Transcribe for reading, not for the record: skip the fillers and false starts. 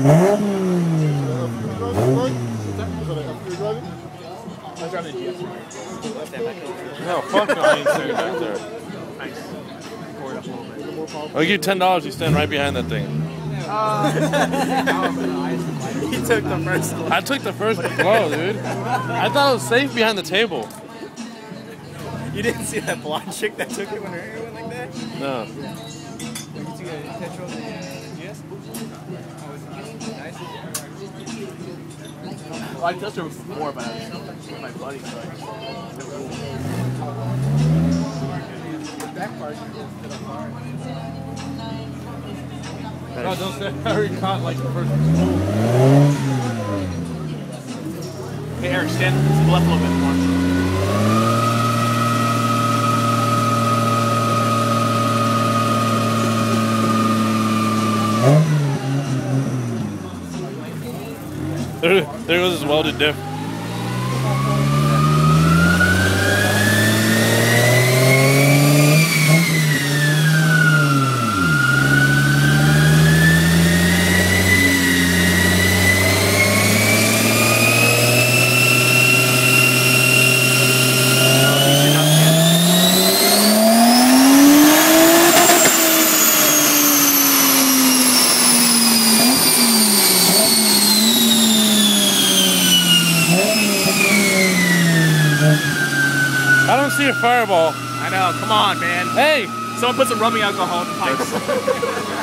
No, fuck no, I ain't sitting back there. I'll give you $10, you stand right behind that thing. He took the first one. I took the first blow, dude. I thought it was safe behind the table. You didn't see that blonde chick that took it when her hair went like that? No. Did you get a petrol in the GS? Nice. Well, I tested it before, but I was with my buddy, so I the back part, no, don't say I already caught like the first one. Hey, Eric, stand to the left a little bit more. There goes his welded diff. I don't see a fireball. I know, come on, man. Hey! Someone put some rubbing alcohol in the pipes.